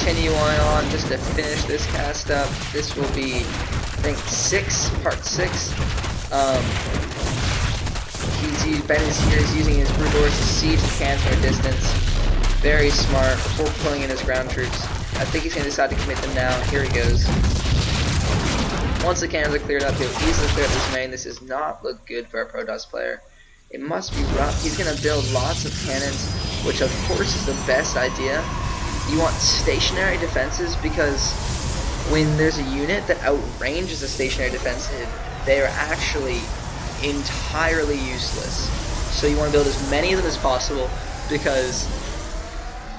continue on just to finish this cast up. This will be, I think, part 6. Ben is here, he's using his Brood Lords to siege the cannons from a distance. Very smart, before pulling in his ground troops. I think he's going to decide to commit them now. Here he goes. Once the cannons are cleared up, he'll easily clear up this main. This does not look good for a Protoss player. It must be rough. He's going to build lots of cannons, which of course is the best idea. You want stationary defenses because when there's a unit that outranges a stationary defensive, they are actually entirely useless. So you want to build as many of them as possible because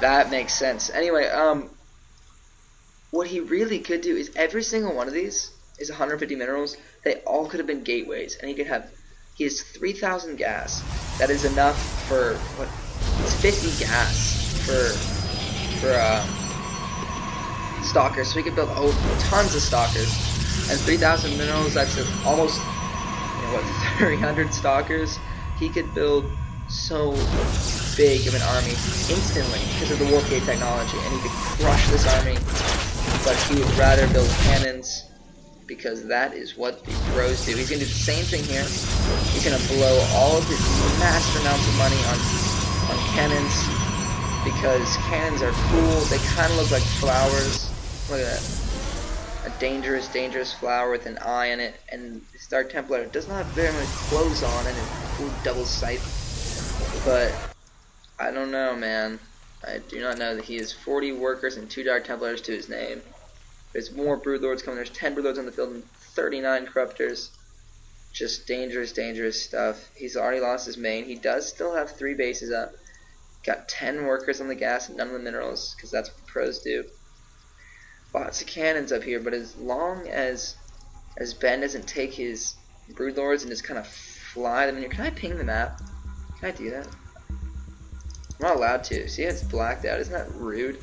that makes sense. Anyway, what he really could do is every single one of these is 150 minerals. They all could have been gateways, and he has 3,000 gas. That is enough for what? It's 50 gas for stalkers. So we could build tons of stalkers, and 3,000 minerals. That's almost, what, 300 stalkers. He could build so big of an army instantly because of the Warp Gate technology, and he could crush this army. But he would rather build cannons because that is what the pros do. He's going to do the same thing here. He's going to blow all of his massive amounts of money on cannons because cannons are cool. They kind of look like flowers. Look at that. A dangerous, dangerous flower with an eye in it. And this Dark Templar does not have very much clothes on and a cool double sight. But I don't know, man. I do not know that he has 40 workers and 2 Dark Templars to his name. There's more Brood Lords coming. There's 10 Brood Lords on the field and 39 Corruptors. Just dangerous, dangerous stuff. He's already lost his main. He does still have 3 bases up. Got 10 workers on the gas and none of the minerals, because that's what the pros do. Lots of cannons up here, but as long as Ben doesn't take his Brood Lords and just kind of fly them in here. Can I ping the map? Can I do that? I'm not allowed to. See, it's blacked out. Isn't that rude?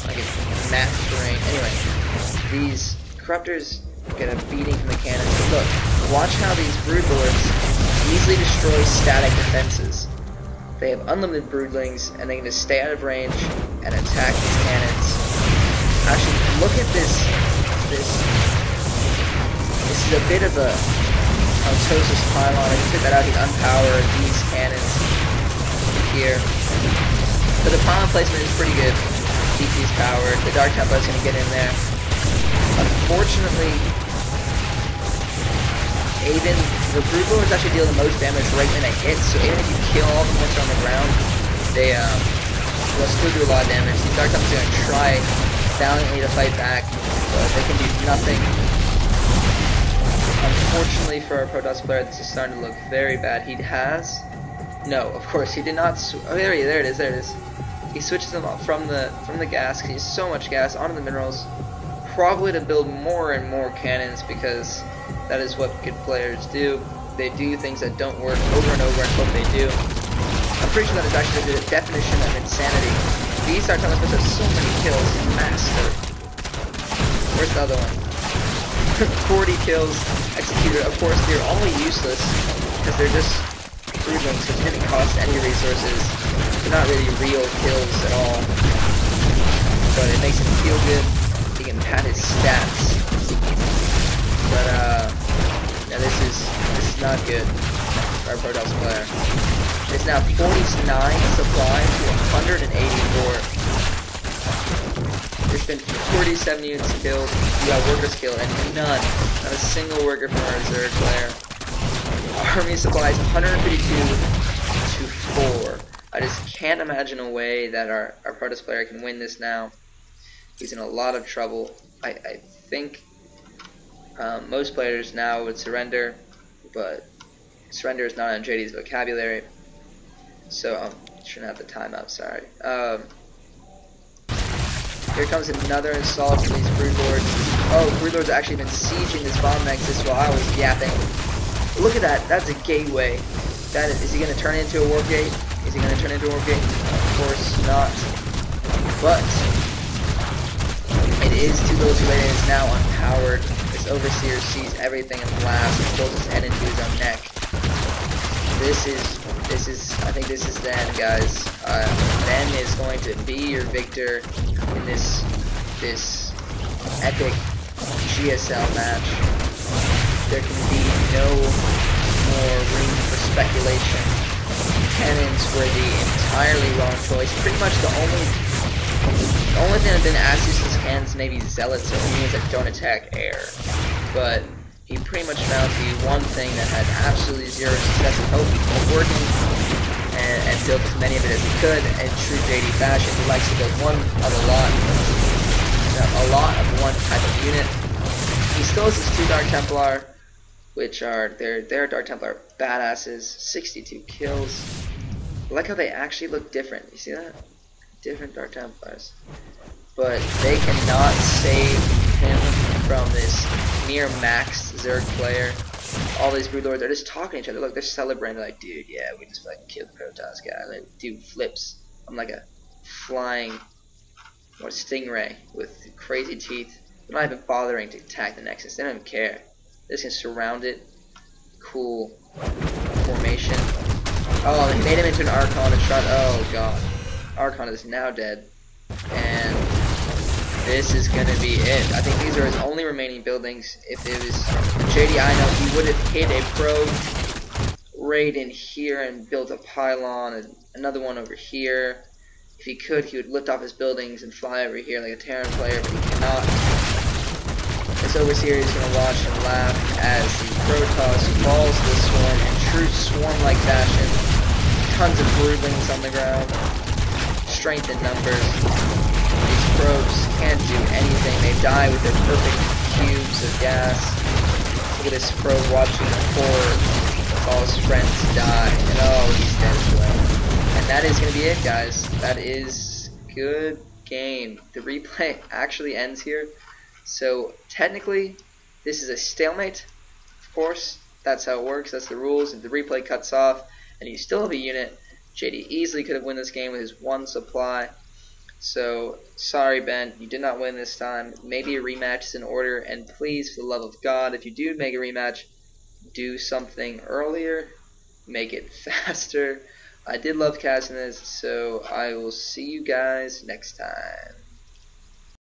Like a map terrain. Anyway, these Corruptors get a beating from the cannons. But look, watch how these Brood Lords easily destroy static defenses. They have unlimited broodlings, and they can just stay out of range and attack these cannons. Actually, look at this. This is a bit of a Autosis pylon. I can take that out. He can unpower these cannons here. But the pylon placement is pretty good. Keep these powered. The Dark Templar is going to get in there. Unfortunately, even the Brood Lords actually deal the most damage right when they hit. So even if you kill all the ones on the ground, they'll still do a lot of damage. These Dark Templars are going to try valiantly to fight back, but they can do nothing. Unfortunately for our Protoss player, this is starting to look very bad. He has... No, of course, he did not... Oh, there it is. He switches them up from the gas, because he has so much gas, onto the minerals. Probably to build more and more cannons, because that is what good players do. They do things that don't work over and over and hope they do. I'm pretty sure that is actually the definition of insanity. These Dark Templars have so many kills. Master. Where's the other one? 40 kills. Executor. Of course, they're all useless, because they're just broodlings, which didn't cost any resources. They're not really real kills at all. But it makes him feel good. He can pad his stats. But yeah, this is not good for our Protoss player. It's now 49 supply to 184. There's been 47 units killed. We got workers killed, and not a single worker from our reserve player. Army supplies 152 to 4. I just can't imagine a way that our Protoss player can win this now. He's in a lot of trouble. I think most players now would surrender, but surrender is not on JD's vocabulary. So I shouldn't have the timeout, sorry. Here comes another assault from these Brood Lords. Oh, Brood Lords actually been sieging this bomb nexus while I was yapping. Look at that, that's a gateway. Is he going to turn it into a warp gate? Is he going to turn it into a warp gate? Of course not. But it is too little too late, it is now unpowered. This Overseer sees everything and laughs and pulls his head into his own neck. This is I think this is the end, guys. Ben is going to be your victor in this epic GSL match. There can be no more room for speculation. Cannons were the entirely wrong choice. Pretty much the only thing that been Asus's cannons, maybe Zealots or units that don't attack air. But he pretty much found the one thing that had absolutely zero success and hope of working, and built as many of it as he could. In true JD fashion, he likes to build a lot of one type of unit. He still has his 2 Dark Templar, which are their Dark Templar badasses. 62 kills. I like how they actually look different. You see that? Different Dark Templars. But they cannot save him from this near maxed Zerg player. All these Brood Lords are just talking to each other. Look, they're celebrating. They're like, dude, yeah, we just like killed the Protoss guy. Like, dude flips. I'm like a flying stingray with crazy teeth. They're not even bothering to attack the Nexus. They don't even care. They just can surround it. Cool formation. Oh, they made him into an Archon and shot. Oh god, Archon is now dead, and this is gonna be it. I think these are his only remaining buildings. If it was JD, I know he would have hit a probe right in here and built a pylon and another one over here. If he could, he would lift off his buildings and fly over here like a Terran player, but he cannot. This Overseer is going to watch and laugh as the Protoss falls to the swarm in true swarm-like fashion. Tons of broodlings on the ground. Strength in numbers. These probes can't do anything. They die with their perfect cubes of gas. Look at this probe watching the horror of all his friends die. And oh, he's dead as well. And that is going to be it, guys. That is good game. The replay actually ends here. So technically, this is a stalemate. Of course, that's how it works. That's the rules. If the replay cuts off and you still have a unit, JD easily could have won this game with his 1 supply. So sorry, Ben, you did not win this time. Maybe a rematch is in order. And please, for the love of God, if you do make a rematch, do something earlier. Make it faster. I did love casting this, so I will see you guys next time.